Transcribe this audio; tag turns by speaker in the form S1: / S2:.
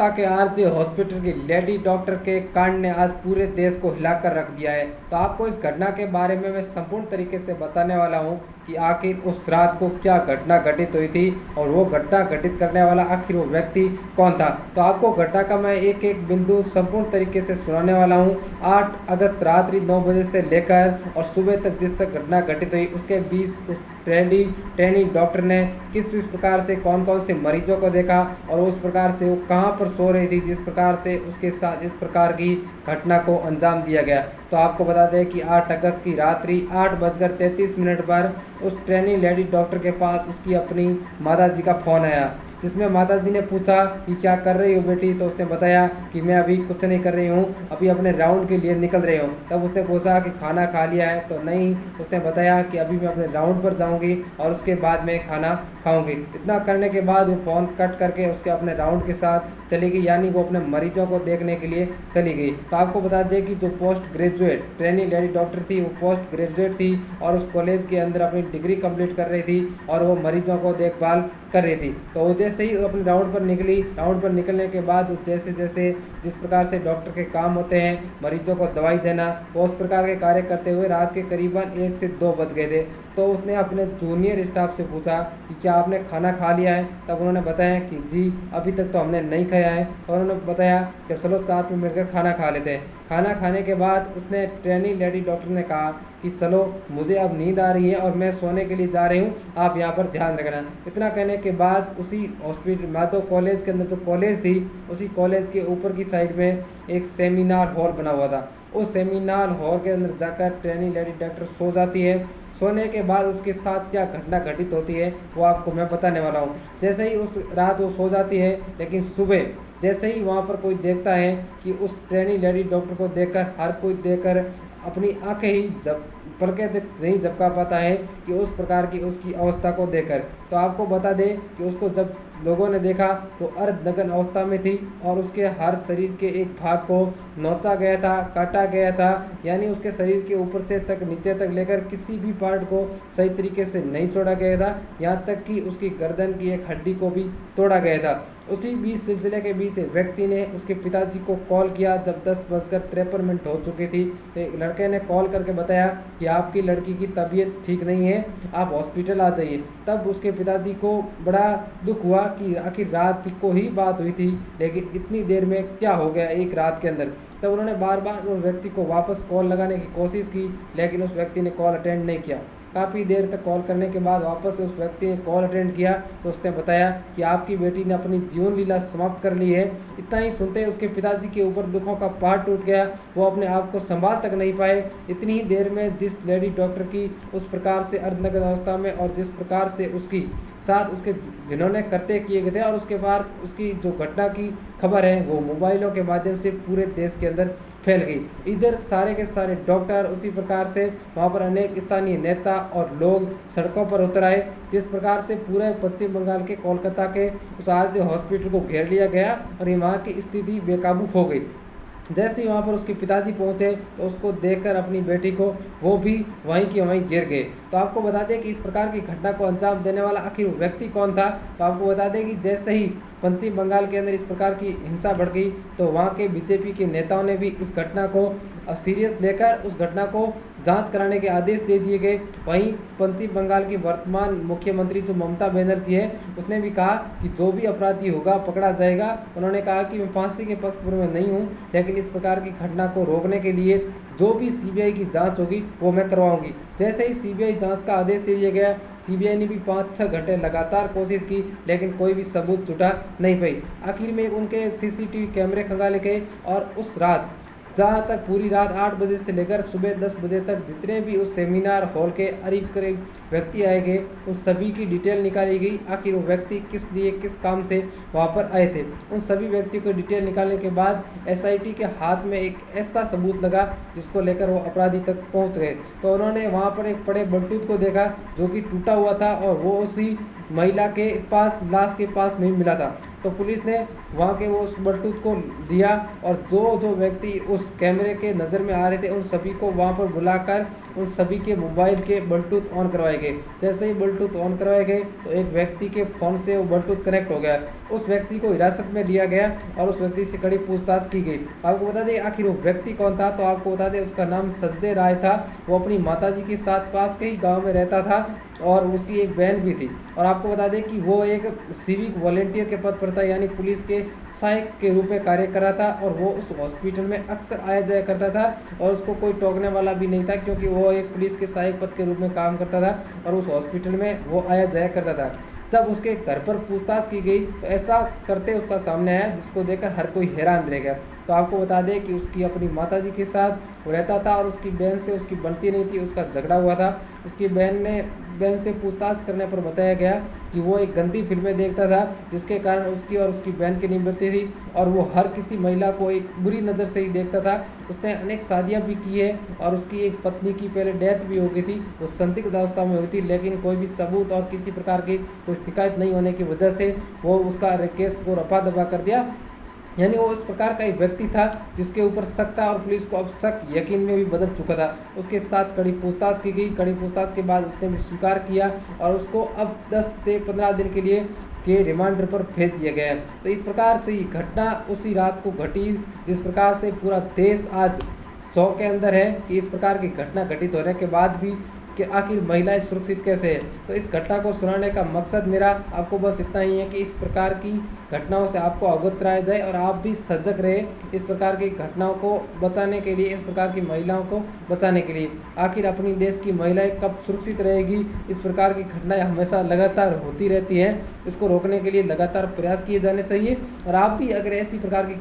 S1: के RJ hospital की lady doctor के कांड ने आज पूरे देश को हिलाकर रख दिया है। तो आपको इस घटना के बारे में मैं संपूर्ण तरीके से बताने वाला हूं कि आखिर उस रात को क्या घटना घटित हुई थी और वो घटना घटित करने वाला आखिर वो व्यक्ति कौन था। तो आपको घटना का मैं एक एक बिंदु संपूर्ण तरीके से सुनाने वाला हूं। 8 अगस्त रात्रि 9 बजे से लेकर और सुबह तक जिस तक घटना घटित हुई उसके बीच उस ट्रेनी डॉक्टर ने किस किस प्रकार से कौन कौन से मरीजों को देखा और उस प्रकार से वो कहाँ पर सो रही थी जिस प्रकार से उसके साथ इस प्रकार की घटना को अंजाम दिया गया। तो आपको बता दें कि 8 अगस्त की रात्रि 8:33 पर उस ट्रेनी लेडी डॉक्टर के पास उसकी अपनी माताजी का फोन आया, जिसमें माताजी ने पूछा कि क्या कर रही हो बेटी। तो उसने बताया कि मैं अभी कुछ नहीं कर रही हूँ, अभी अपने राउंड के लिए निकल रही हूँ। तब उसने पूछा कि खाना खा लिया है। तो नहीं, उसने बताया कि अभी मैं अपने राउंड पर जाऊँगी और उसके बाद मैं खाना खाऊंगी। इतना करने के बाद वो फ़ोन कट करके उसके अपने राउंड के साथ चली गई, यानी वो अपने मरीजों को देखने के लिए चली गई। तो आपको बता दें कि जो post graduate trainee lady doctor थी वो पोस्ट ग्रेजुएट थी और उस कॉलेज के अंदर अपनी डिग्री कंप्लीट कर रही थी और वो मरीजों को देखभाल कर रही थी। तो जैसे ही अपने राउंड पर निकली, राउंड पर निकलने के बाद जैसे जैसे जिस प्रकार से डॉक्टर के काम होते हैं मरीजों को दवाई देना, वो उस प्रकार के कार्य करते हुए रात के करीबन 1 से 2 बज गए थे। तो उसने अपने जूनियर स्टाफ से पूछा कि क्या आपने खाना खा लिया है। तब उन्होंने बताया कि जी अभी तक तो हमने नहीं खाया है। और उन्होंने बताया कि चलो साथ में मिलकर खाना खा लेते हैं। खाना खाने के बाद उसने ट्रेनी लेडी डॉक्टर ने कहा कि चलो मुझे अब नींद आ रही है और मैं सोने के लिए जा रही हूँ, आप यहाँ पर ध्यान रखना। इतना कहने के बाद उसी हॉस्पिटल माधव कॉलेज के अंदर जो कॉलेज थी उसी कॉलेज के ऊपर की साइड में एक सेमिनार हॉल बना हुआ था। उस सेमिनार हॉल के अंदर जाकर ट्रेनी लेडी डॉक्टर सो जाती है। सोने के बाद उसके साथ क्या घटना घटित होती है वो आपको मैं बताने वाला हूँ। जैसे ही उस रात वो सो जाती है, लेकिन सुबह जैसे ही वहाँ पर कोई देखता है कि उस ट्रेनी लेडी डॉक्टर को देखकर हर कोई देखकर अपनी आंखें ही जब पलके नहीं झपका पाता है कि उस प्रकार की उसकी अवस्था को देखकर। तो आपको बता दें कि उसको जब लोगों ने देखा तो अर्धनग्न अवस्था में थी और उसके हर शरीर के एक भाग को नोचा गया था, काटा गया था, यानी उसके शरीर के ऊपर से तक नीचे तक लेकर किसी भी पार्ट को सही तरीके से नहीं छोड़ा गया था, यहाँ तक कि उसकी गर्दन की एक हड्डी को भी तोड़ा गया था। उसी बीच सिलसिले के बीच व्यक्ति ने उसके पिताजी को कॉल किया जब 10:53 हो चुकी थी। एक लड़के ने कॉल करके बताया कि आपकी लड़की की तबीयत ठीक नहीं है, आप हॉस्पिटल आ जाइए। तब उसके पिताजी को बड़ा दुख हुआ कि आखिर रात को ही बात हुई थी, लेकिन इतनी देर में क्या हो गया एक रात के अंदर। तब उन्होंने बार बार उस व्यक्ति को वापस कॉल लगाने की कोशिश की, लेकिन उस व्यक्ति ने कॉल अटेंड नहीं किया। काफ़ी देर तक कॉल करने के बाद वापस से उस व्यक्ति ने कॉल अटेंड किया तो उसने बताया कि आपकी बेटी ने अपनी जीवन लीला समाप्त कर ली है। इतना ही सुनते ही उसके पिताजी के ऊपर दुखों का पहाड़ टूट गया, वो अपने आप को संभाल तक नहीं पाए। इतनी ही देर में जिस लेडी डॉक्टर की उस प्रकार से अर्धनग्न अवस्था में और जिस प्रकार से उसकी साथ उसके जिन्होंने करते किए गए थे और उसके बाद उसकी जो घटना की खबर है वो मोबाइलों के माध्यम से पूरे देश के अंदर फैल गई। इधर सारे के सारे डॉक्टर उसी प्रकार से वहाँ पर अनेक स्थानीय नेता और लोग सड़कों पर उतर आए। जिस प्रकार से पूरे पश्चिम बंगाल के कोलकाता के उस आरजे हॉस्पिटल को घेर लिया गया और वहाँ की स्थिति बेकाबू हो गई। जैसे ही वहाँ पर उसके पिताजी पहुँचे तो उसको देखकर अपनी बेटी को वो भी वहीं के वहीं गिर गए। तो आपको बता दें कि इस प्रकार की घटना को अंजाम देने वाला आखिर व्यक्ति कौन था। तो आपको बता दें कि जैसे ही पश्चिम बंगाल के अंदर इस प्रकार की हिंसा बढ़ गई तो वहाँ के बीजेपी के नेताओं ने भी इस घटना को सीरियस लेकर उस घटना को जांच कराने के आदेश दे दिए गए। वहीं पश्चिम बंगाल की वर्तमान मुख्यमंत्री जो ममता बनर्जी है उसने भी कहा कि जो भी अपराधी होगा पकड़ा जाएगा। उन्होंने कहा कि मैं फांसी के पक्ष में नहीं हूँ, लेकिन इस प्रकार की घटना को रोकने के लिए जो भी सीबीआई की जांच होगी वो मैं करवाऊंगी। जैसे ही सीबीआई जांच का आदेश दे दिया गया, सीबीआई ने भी 5-6 घंटे लगातार कोशिश की, लेकिन कोई भी सबूत जुटा नहीं पाई। आखिर में उनके सीसीटीवी कैमरे खंगाले गए और उस रात जहाँ तक पूरी रात 8 बजे से लेकर सुबह 10 बजे तक जितने भी उस सेमिनार हॉल के करीब व्यक्ति आए गए उन सभी की डिटेल निकाली गई। आखिर वो व्यक्ति किस लिए किस काम से वहाँ पर आए थे, उन सभी व्यक्तियों को डिटेल निकालने के बाद एसआईटी के हाथ में एक ऐसा सबूत लगा जिसको लेकर वो अपराधी तक पहुँच गए। तो उन्होंने वहाँ पर एक बड़े ब्लूटूथ को देखा जो कि टूटा हुआ था और वो उसी महिला के पास लाश के पास में मिला था। तो पुलिस ने वहाँ के वो उस ब्लूटूथ को दिया और जो व्यक्ति उस कैमरे के नज़र में आ रहे थे उन सभी को वहाँ पर बुलाकर उन सभी के मोबाइल के ब्लूटूथ ऑन करवाए गए। जैसे ही ब्लूटूथ ऑन करवाए गए तो एक व्यक्ति के फ़ोन से वो ब्लूटूथ कनेक्ट हो गया। उस व्यक्ति को हिरासत में लिया गया और उस व्यक्ति से कड़ी पूछताछ की गई। आपको बता दें आखिर वो व्यक्ति कौन था, तो आपको बता दें उसका नाम संजय राय था। वो अपनी माताजी के साथ पास के ही गांव में रहता था और उसकी एक बहन भी थी। और आपको बता दें कि वो एक सिविक वॉलेंटियर के पद पर था, यानी पुलिस के सहायक के रूप में कार्य कर रहा था। और वो उस हॉस्पिटल में अक्सर आया जाया करता था और उसको कोई टोकने वाला भी नहीं था, क्योंकि वो एक पुलिस के सहायक पद के रूप में काम करता था और उस हॉस्पिटल में वो आया जाया करता था। जब उसके घर पर पूछताछ की गई तो ऐसा करते उसका सामने आया जिसको देखकर हर कोई हैरान रह गया। तो आपको बता दें कि उसकी अपनी माताजी के साथ वो रहता था और उसकी बहन से उसकी बनती नहीं थी, उसका झगड़ा हुआ था। उसकी बहन से पूछताछ करने पर बताया गया कि वो एक गंदी फिल्में देखता था, जिसके कारण उसकी और उसकी बहन की नहीं बनती थी और वो हर किसी महिला को एक बुरी नज़र से ही देखता था। उसने अनेक शादियां भी की है और उसकी एक पत्नी की पहले डेथ भी हो गई थी, वो संदिग्ध अवस्था में हुई थी, लेकिन कोई भी सबूत और किसी प्रकार की कोई शिकायत नहीं होने की वजह से वो उसका केस को रफा दफा कर दिया। यानी वो इस प्रकार का एक व्यक्ति था जिसके ऊपर शक था और पुलिस को अब शक यकीन में भी बदल चुका था। उसके साथ कड़ी पूछताछ की गई। कड़ी पूछताछ के बाद उसने भी स्वीकार किया और उसको अब 10 से 15 दिन के लिए के रिमांड पर भेज दिया गया है। तो इस प्रकार से ये घटना उसी रात को घटी जिस प्रकार से पूरा देश आज शौक के अंदर है कि इस प्रकार की घटना घटित होने के बाद भी कि आखिर महिलाएं सुरक्षित कैसे है। तो इस घटना को सुनाने का मकसद मेरा आपको बस इतना ही है कि इस प्रकार की घटनाओं से आपको अवगत कराया जाए और आप भी सजग रहे इस प्रकार की घटनाओं को बचाने के लिए, इस प्रकार की महिलाओं को बचाने के लिए। आखिर अपनी देश की महिलाएं कब सुरक्षित रहेगी, इस प्रकार की घटनाएं हमेशा लगातार होती रहती हैं। इसको रोकने के लिए लगातार प्रयास किए जाने चाहिए और आप भी अगर ऐसी प्रकार की